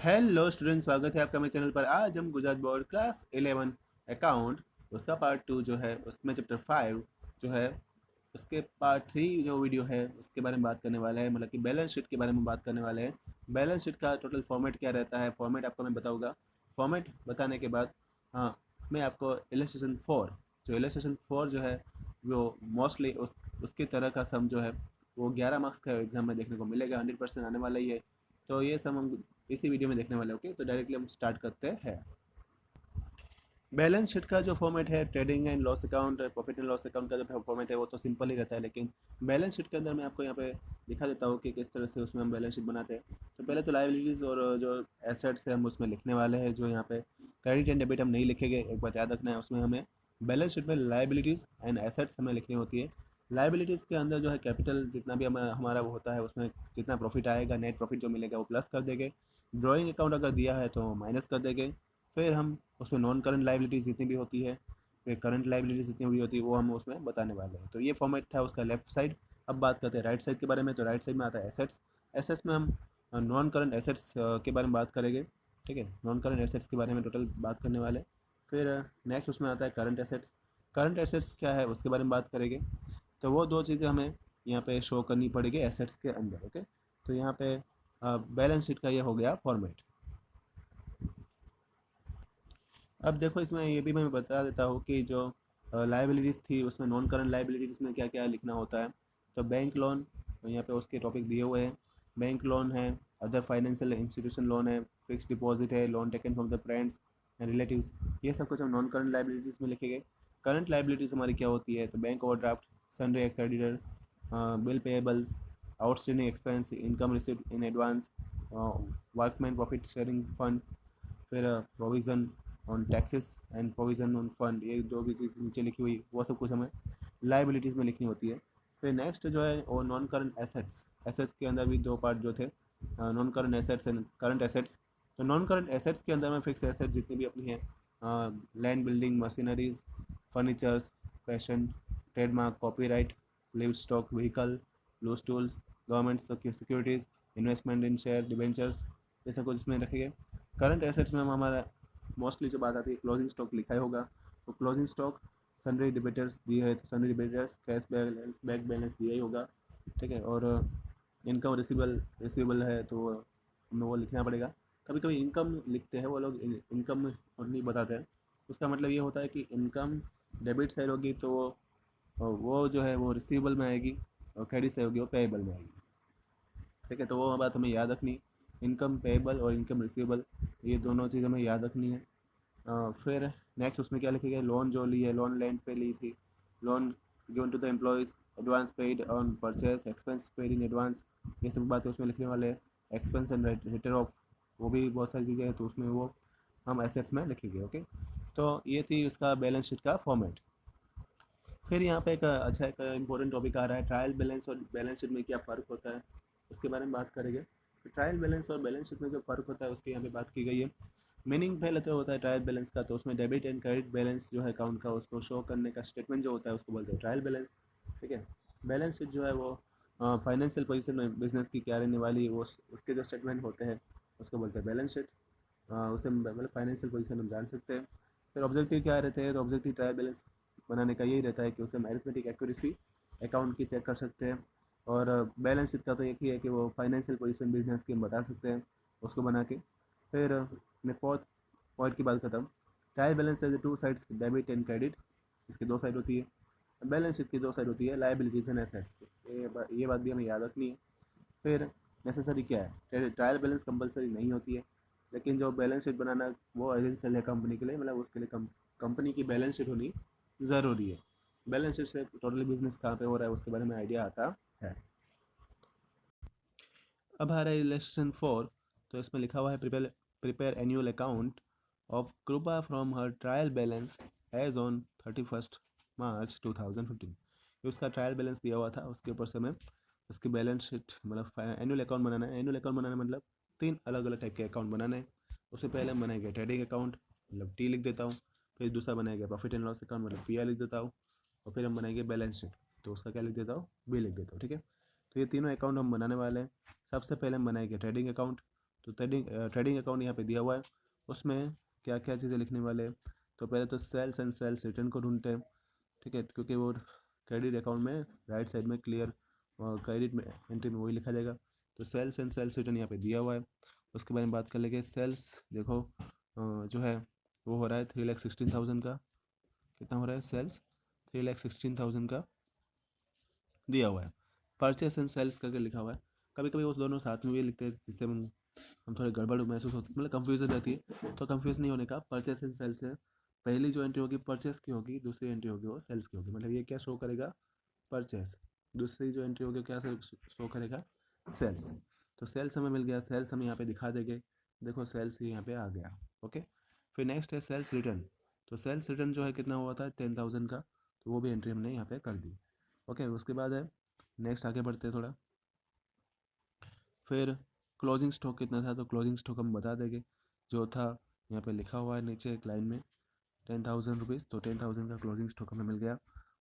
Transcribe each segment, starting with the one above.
Hello student, स्वागत है आपका मेरे चैनल पर। आज हम गुजरात बोर्ड क्लास 11 अकाउंट उसका पार्ट 2 जो है उसमें चैप्टर 5 जो है उसके पार्ट 3 जो वीडियो है उसके बारे में बात करने वाले हैं, मतलब कि बैलेंस शीट के बारे में बात करने वाले हैं। बैलेंस शीट का टोटल फॉर्मेट क्या रहता है, फॉर्मेट आपको मैं बताऊंगा। फॉर्मेट बताने के बाद हाँ, मैं आपको इलस्ट्रेशन 4 इलस्ट्रेशन 4 जो है वो मोस्टली उसकी तरह का सम जो है वो 11 मार्क्स का एग्जाम में देखने को मिलेगा, 100% आने वाला ही है। तो ये सम हम इसी वीडियो में देखने वाले। ओके, तो डायरेक्टली हम स्टार्ट करते हैं। बैलेंस शीट का जो फॉर्मेट है, trading and loss account, profit and loss account का जो फॉर्मेट है वो तो सिंपल ही रहता है, लेकिन बैलेंस शीट के अंदर मैं आपको यहाँ पे दिखा देता हूँ कि किस तरह से उसमें हम बैलेंस शीट बनाते हैं। तो पहले तो लाइबिलिटीज़ और जो एसेट्स है हम उसमें लिखने वाले हैं। जो यहाँ पे क्रेडिट एंड डेबिट हम नहीं लिखेंगे, एक बात याद रखना है। उसमें हमें बैलेंस शीट में लाइबिलिटीज़ एंड एसेट्स हमें लिखनी होती है। लाइबिलिटीज़ के अंदर जो है कैपिटल जितना भी हमारा वो होता है उसमें जितना प्रॉफिट आएगा, नेट प्रॉफिट जो मिलेगा वो प्लस कर देंगे। ड्राइंग अकाउंट अगर दिया है तो माइनस कर देंगे। फिर हम उसमें नॉन करंट लाइबिलिटीज़ जितनी भी होती है, फिर करंट लाइबिलिटीज़ जितनी भी होती है वो हम उसमें बताने वाले हैं। तो ये फॉर्मेट था उसका लेफ्ट साइड। अब बात करते हैं राइट साइड के बारे में। तो राइट साइड में आता है एसेट्स। एसेट्स में हम नॉन करंट एसेट्स के बारे में बात करेंगे। ठीक है, नॉन करंट एसेट्स के बारे में टोटल बात करने वाले हैं। फिर नेक्स्ट उसमें आता है करंट एसेट्स। करंट एसेट्स क्या है उसके बारे में बात करेंगे। तो वो दो चीज़ें हमें यहाँ पे शो करनी पड़ेगी एसेट्स के अंदर। ओके, तो यहाँ पे बैलेंस शीट का ये हो गया फॉर्मेट। अब देखो, इसमें ये भी मैं बता देता हूँ कि जो लाइबिलिटीज़ थी उसमें नॉन करंट लाइबिलिटीज़ में क्या क्या लिखना होता है। तो बैंक लोन, तो यहाँ पे उसके टॉपिक दिए हुए हैं। बैंक लोन है, अदर फाइनेंशियल इंस्टीट्यूशन लोन है, फिक्स डिपॉजिट है, loan taken from the friends and relatives, ये सब कुछ हम नॉन करंट लाइबिलिटीज़ में लिखेंगे। करंट लाइबिलिटीज़ हमारी क्या होती है, तो bank overdraft, sundry creditor, bill payables, outstanding expense, income received in advance, workman profit sharing fund, फिर provision on taxes and provision on fund, ये जो भी चीज़ नीचे लिखी हुई वो सब कुछ हमें लाइबिलिटीज़ में लिखनी होती है। फिर नेक्स्ट जो है वो नॉन करंट एसेट्स। एसेट्स के अंदर भी दो पार्ट जो थे, non current assets and current assets. तो नॉन करंट एसेट्स के अंदर में फिक्स एसेट जितनी भी अपनी है, land, building, machineries, furnitures, fashion, trademark, copyright, livestock, vehicle, loose tools, government securities, investment in share, debentures, ये सब कुछ इसमें रखेंगे। करंट एसेट्स में हम हमारा मोस्टली जो बात आती है क्लोजिंग स्टॉक लिखा ही होगा। तो क्लोजिंग स्टॉक, सन्ड्री डिबेटर्स दिए है तो sundry debtors, cash balance, bank balance दिया ही होगा। ठीक है, और इनकम रिसीवेबल है तो हमें वो लिखना पड़ेगा। कभी कभी इनकम लिखते हैं वो लोग, इनकम नहीं बताते हैं। उसका मतलब ये होता है कि इनकम डेबिट साइड होगी तो वो जो है वो रिसीवेबल में आएगी, और क्रेडिट साइड होगी वो पेएबल में आएगी। ठीक है, तो वो बात हमें याद रखनी। इनकम पेएबल और इनकम रिसीवेबल, ये दोनों चीज़ हमें याद रखनी है। फिर नेक्स्ट उसमें क्या लिखेंगे, लोन जो ली है, लोन लैंड पे ली थी, loan given to the employees, advance paid on purchase, expense paid in advance, ये सब बातें उसमें लिखने वाले हैं। एक्सपेंस एंड रिटर्न ऑफ, वो भी बहुत सारी चीज़ें हैं तो उसमें वो हम एसेट्स में लिखेंगे। ओके, तो ये थी उसका बैलेंस शीट का फॉर्मेट। फिर यहाँ पे एक अच्छा एक इम्पोर्टेंट टॉपिक आ रहा है, ट्रायल बैलेंस और बैलेंस शीट में क्या फ़र्क होता है, उसके बारे में बात करेंगे। तो ट्रायल बैलेंस और बैलेंस शीट में जो फ़र्क होता है उसकी यहाँ पे बात की गई है। मीनिंग पहले तो होता है ट्रायल बैलेंस का, तो उसमें डेबिट एंड क्रेडिट बैलेंस जो है अकाउंट का उसको शो करने का स्टेटमेंट जो होता है उसको बोलते हैं ट्रायल बैलेंस। ठीक है, बैलेंस शीट जो है वो फाइनेंशियल पोजीशन में बिजनेस की क्या रहने वाली है वो उसके जो स्टेटमेंट होते हैं उसको बोलते हैं बैलेंस शीट। उसे मतलब फाइनेंशियल पोजीशन हम जान सकते हैं। फिर ऑब्जेक्टिव क्या रहते हैं, तो ऑब्जेक्टिव ट्रायल बैलेंस बनाने का यही रहता है कि उसे मैथमेटिक एक्यूरेसी अकाउंट की चेक कर सकते हैं। और बैलेंस शीट का तो एक ही है कि वो फाइनेंशियल पोजीशन बिजनेस की हम बता सकते हैं उसको बना के। फिर मैं फोर्थ पॉइंट की बात करता हूँ। ट्रायल बैलेंस है two sides, debit and credit, इसकी दो साइड होती है। बैलेंस शीट की दो साइड होती है, लाइबिलिटीज एंड एसेट्स। ये बात भी हमें याद रखनी है। फिर नेसेसरी क्या है, ट्रायल बैलेंस कंपलसरी नहीं होती है, लेकिन जो बैलेंस शीट बनाना वो एसेंशियल है कंपनी के लिए, मतलब उसके लिए कंपनी की बैलेंस शीट होनी ज़रूरी है। बैलेंस शीट से टोटली बिजनेस कहाँ पे हो रहा है उसके बारे में आइडिया आता है। अब आ रहा है लेसन 4। तो इसमें लिखा हुआ है prepare annual account of Kripa from her trial balance as on 31 मार्च 2015। ये उसका ट्रायल बैलेंस दिया हुआ था, उसके ऊपर से हमें उसकी बैलेंस शीट मतलब एनुअल अकाउंट बनाना है। एनुअल अकाउंट बनाना मतलब 3 अलग अलग टाइप के अकाउंट बनाने हैं। उससे पहले हम बनाएंगे ट्रेडिंग अकाउंट, मतलब टी लिख देता हूँ। फिर दूसरा बनाएंगे प्रॉफिट एंड लॉस अकाउंट, मतलब पी लिख देता हूँ। और फिर हम बनाएंगे बैलेंस शीट, तो उसका क्या लिख देता हूँ, बी लिख देता हूँ। ठीक है, तो ये तीनों अकाउंट हम बनाने वाले हैं। सबसे पहले हम बनाएंगे ट्रेडिंग अकाउंट। तो ट्रेडिंग अकाउंट यहाँ पे दिया हुआ है, उसमें क्या क्या चीज़ें लिखने वाले हैं। तो पहले तो सेल्स एंड सेल्स रिटर्न को ढूंढते हैं, ठीक है, क्योंकि वो क्रेडिट अकाउंट में राइट साइड में क्लियर और क्रेडिट में एंट्री में वही लिखा जाएगा। तो सेल्स एंड सेल्स रिटर्न यहाँ पे दिया हुआ है। उसके बारे में बात कर लेंगे। सेल्स देखो जो है वो हो रहा है 3,16,000 का। कितना हो रहा है सेल्स? 3,16,000 का दिया हुआ है। परचेस एंड सेल्स करके लिखा हुआ है। कभी कभी उस दोनों साथ में भी लिखते हैं, जिससे हम थोड़े गड़बड़ महसूस होती मतलब कंफ्यूजन रहती है। तो कंफ्यूज नहीं होने का, परचेस एंड सेल्स है। पहली जो एंट्री होगी परचेस की होगी, दूसरी एंट्री होगी वो सेल्स की होगी। मतलब ये क्या शो करेगा? परचेस। दूसरी जो एंट्री होगी क्या शो करेगा? सेल्स। तो सेल्स हमें मिल गया, सेल्स हम यहाँ पे दिखा देंगे। देखो सेल्स यहाँ पे आ गया। ओके, फिर नेक्स्ट है सेल्स रिटर्न। तो सेल्स रिटर्न जो है कितना हुआ था? 10,000 का। तो वो भी एंट्री हमने यहाँ पे कर दी। ओके, उसके बाद है नेक्स्ट, आगे बढ़ते हैं थोड़ा। फिर क्लोजिंग स्टॉक कितना था? तो क्लोजिंग स्टॉक हम बता देंगे, जो था यहाँ पे लिखा हुआ है नीचे एक लाइन में 10,000 रुपीज़। तो 10,000 का क्लोजिंग स्टॉक हमें मिल गया।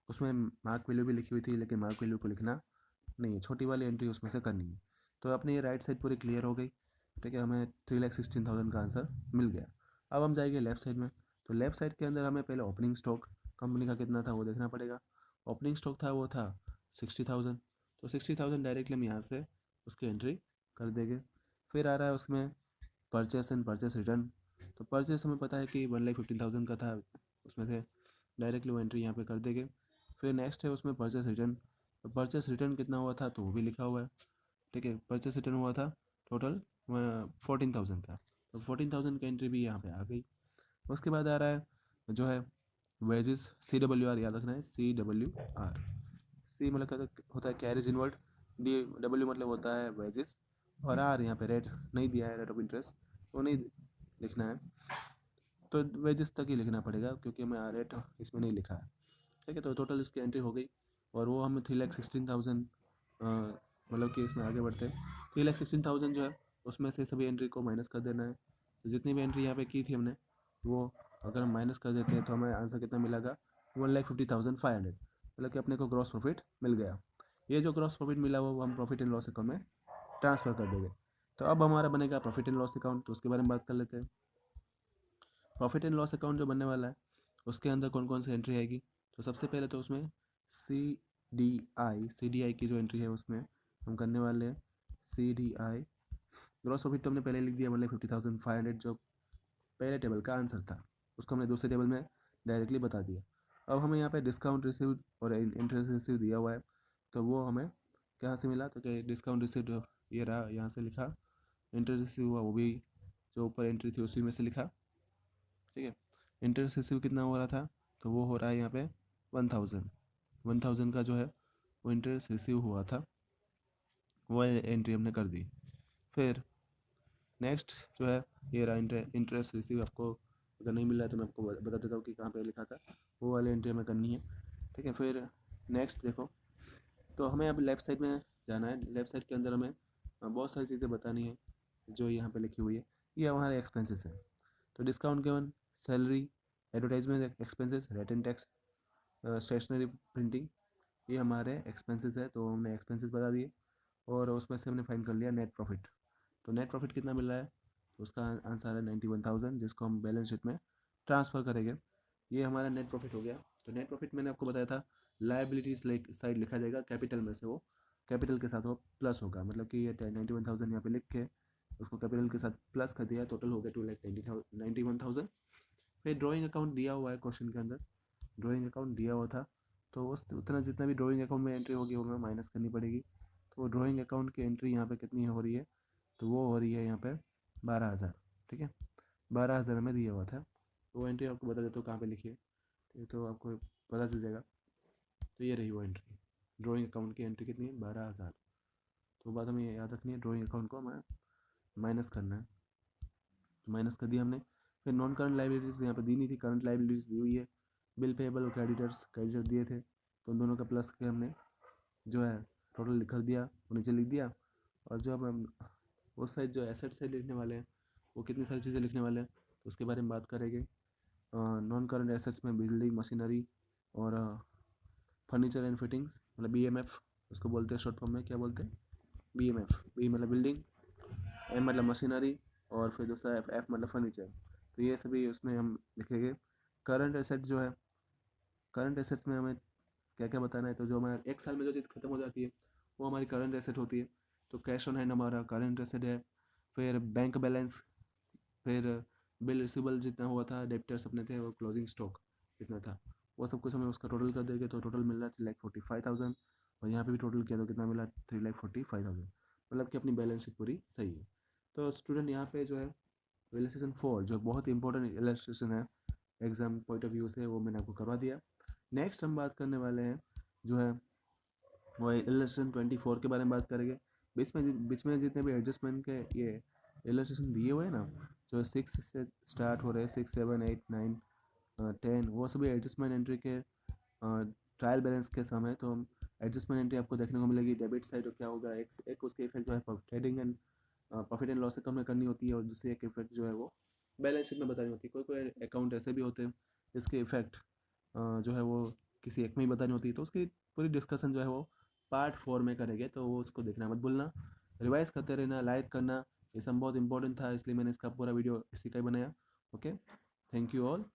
उसमें मार्क वैल्यू भी लिखी हुई थी, लेकिन मार्क वैल्यू को लिखना नहीं है, छोटी वाली एंट्री उसमें से करनी है। तो अपनी ये राइट साइड पूरी क्लियर हो गई, ठीक है। हमें 3,16,000 का आंसर मिल गया। अब हम जाएंगे लेफ्ट साइड में। तो लेफ्ट साइड के अंदर हमें पहले ओपनिंग स्टॉक कंपनी का कितना था वो देखना पड़ेगा। ओपनिंग स्टॉक था वो था 60,000। तो 60,000 डायरेक्टली हम यहाँ से उसकी एंट्री कर देंगे। फिर आ रहा है उसमें परचेस एंड परचेस रिटर्न। तो परचेस हमें पता है कि 1,15,000 का था, उसमें से डायरेक्टली वो एंट्री यहाँ पे कर देंगे। फिर नेक्स्ट है उसमें परचेस रिटर्न। तो परचेस रिटर्न कितना हुआ था तो वो भी लिखा हुआ है, ठीक है। परचेस रिटर्न हुआ था टोटल 14,000 का। तो 14,000 की एंट्री भी यहाँ पे आ गई। उसके बाद आ रहा है जो है वेजेस, CWR याद रखना है, CWR। सी मतलब क्या होता है? Carriage inward. DW मतलब होता है वेजेस। और आर यहाँ पे रेट नहीं दिया है, रेट ऑफ इंटरेस्ट वो नहीं लिखना है। तो वेजेस तक ही लिखना पड़ेगा, क्योंकि हमें रेट इसमें नहीं लिखा है, ठीक है। तो टोटल इसकी एंट्री हो गई, और वो हमें 3,16,000 मतलब कि इसमें आगे बढ़ते हैं। 3,16,000 जो है उसमें से सभी एंट्री को माइनस कर देना है। तो जितनी भी एंट्री यहाँ पे की थी हमने, वो अगर हम माइनस कर देते हैं तो हमें आंसर कितना मिलेगा? 1,50,500। मतलब कि अपने को ग्रॉस प्रॉफिट मिल गया। ये जो ग्रॉस प्रॉफिट मिला वो हम प्रॉफिट एंड लॉस अकाउंट में ट्रांसफ़र कर देंगे। तो अब हमारा बनेगा प्रॉफिट एंड लॉस अकाउंट। तो उसके बारे में बात कर लेते हैं। प्रॉफिट एंड लॉस अकाउंट जो बनने वाला है उसके अंदर कौन कौन सी एंट्री आएगी? तो सबसे पहले तो उसमें सी डी आई की जो एंट्री है उसमें हम करने वाले हैं CDI। ग्रॉस प्रॉफिट तो हमने पहले लिख दिया, मतलब 50,500 जो पहले टेबल का आंसर था, उसको हमने दूसरे टेबल में डायरेक्टली बता दिया। अब हमें यहाँ पे डिस्काउंट रिसीव और इंटरेस्ट रिसीव दिया हुआ है। तो वो हमें कहाँ से मिला? तो कि डिस्काउंट रिसीव ये रहा, यहाँ से लिखा। इंटरेस्ट रिसीव हुआ वो भी जो ऊपर एंट्री थी उसी में से लिखा, ठीक है। इंटरेस्ट रिसीव कितना हो रहा था? तो वो हो रहा है यहाँ पे 1,000 का जो है वो इंटरेस्ट रिसीव हुआ था, वो एंट्री हमने कर दी। फिर नेक्स्ट जो है ये रहा इंटरेस्ट रिसीव। आपको अगर नहीं मिल रहा है तो मैं आपको बता देता हूँ कि कहाँ पे लिखा था, वो वाली एंट्री हमें करनी है, ठीक है। फिर नेक्स्ट देखो, तो हमें अब लेफ़्ट साइड में जाना है। लेफ़्ट साइड के अंदर हमें बहुत सारी चीज़ें बतानी है जो यहाँ पे लिखी हुई है। ये हमारे एक्सपेंसेस है। तो discount given, salary, advertisement expenses, rate and tax, stationery printing, ये हमारे एक्सपेंसेस है। तो हमने एक्सपेंसेस बता दिए, और उसमें से हमने फाइंड कर लिया नेट प्रॉफिट। तो नेट प्रॉफिट कितना मिल रहा है? तो उसका आंसर है 91,000, जिसको हम बैलेंस शीट में ट्रांसफ़र करेंगे। ये हमारा नेट प्रॉफिट हो गया। तो नेट प्रॉफिट मैंने आपको बताया था लाइबिलिटीज साइड लिखा जाएगा कैपिटल में से, वो कैपिटल के साथ वो प्लस होगा। मतलब कि ये 91,000 यहाँ पे लिख के उसको कैपिटल के साथ प्लस कर दिया, टोटल हो गया 2,91,000। फिर ड्राइंग अकाउंट दिया हुआ है क्वेश्चन के अंदर, ड्राइंग अकाउंट दिया हुआ था। तो उस उतना जितना भी ड्राइंग अकाउंट में एंट्री होगी वो हमें माइनस करनी पड़ेगी। तो ड्राइंग अकाउंट की एंट्री यहाँ पे कितनी हो रही है? तो वो हो रही है यहाँ पे 12,000, ठीक है। 12,000 हमें दिया हुआ था। वो एंट्री आपको बता देता हूँ कहाँ पे लिखी है, तो आपको पता चल जाएगा। तो ये रही वो एंट्री, ड्राइंग अकाउंट की एंट्री कितनी है? 12,000। तो बात हमें याद रखनी है, ड्राइंग अकाउंट को हमें माइनस करना है। तो माइनस कर दिया हमने। फिर नॉन करंट लाइबिलिटीज़ यहाँ पे दी नहीं थी, करंट लाइबिलिटीज़ दी हुई है। बिल पेबल और क्रेडिटर दिए थे, तो उन दोनों का प्लस के हमने जो है टोटल लिख दिया, वो नीचे लिख दिया। और जो अब हम उस साइड जो एसेट साइड लिखने वाले हैं, वो कितनी सारी चीज़ें लिखने वाले हैं तो उसके बारे में बात करेंगे। नॉन करंट एसेट्स में बिल्डिंग मशीनरी और फर्नीचर एंड फिटिंग्स, मतलब BMF उसको बोलते हैं शॉर्ट फॉर्म में। क्या बोलते हैं? BMF। बी मतलब बिल्डिंग, एम मतलब मशीनरी, और फिर दूसरा एफ मतलब फर्नीचर। तो ये सभी उसमें हम लिखेंगे। करंट एसेट जो है, करंट एसेट्स में हमें क्या क्या बताना है, तो जो हमारा एक साल में जो चीज़ खत्म हो जाती है वो हमारी करंट एसेट होती है। तो कैश ऑन हैंड हमारा करंट एसेट है। फिर बैंक बैलेंस, फिर बिल रिसीवेबल जितना हुआ था, डेप्टर्स अपने थे, वो क्लोजिंग स्टॉक जितना था, वो सब कुछ हमें उसका टोटल कर देंगे। तो टोटल मिल रहा है 3,45,000, और यहाँ पे भी टोटल किया तो कितना मिला, 3,45,000। मतलब कि अपनी बैलेंस शीट पूरी सही है। तो स्टूडेंट यहाँ पे जो है इलस्ट्रेशन 4 जो बहुत इंपॉर्टेंट इलस्ट्रेशन है एग्जाम पॉइंट ऑफ व्यू से, वो मैंने आपको करवा दिया। नेक्स्ट हम बात करने वाले हैं जो है वो इलस्ट्रेशन 24 के बारे में बात करेंगे। बीच में जितने भी एडजस्टमेंट के ये इलस्ट्रेशन दिए हुए हैं ना, जो 6 से स्टार्ट हो रहे हैं, 6, 7, 8, 9, 10, वो सभी एडजस्टमेंट एंट्री के ट्रायल बैलेंस के समय। तो हम एडजस्टमेंट एंट्री आपको देखने को मिलेगी डेबिट साइड, और क्या होगा, एक उसके इफेक्ट जो है trading and profit and loss account में करनी होती है, और दूसरी एक इफेक्ट जो है वो बैलेंस शीट में बतानी होती है। कोई कोई अकाउंट ऐसे भी होते हैं जिसके इफेक्ट जो है वो किसी एक में ही बतानी होती है। तो उसकी पूरी डिस्कशन जो है वो पार्ट 4 में करेंगे, तो वो उसको देखना मत भूलना। रिवाइज करते रहना, लाइक करना, ये सब बहुत इंपॉर्टेंट था, इसलिए मैंने इसका पूरा वीडियो इसी का ही बनाया। Okay, thank you all.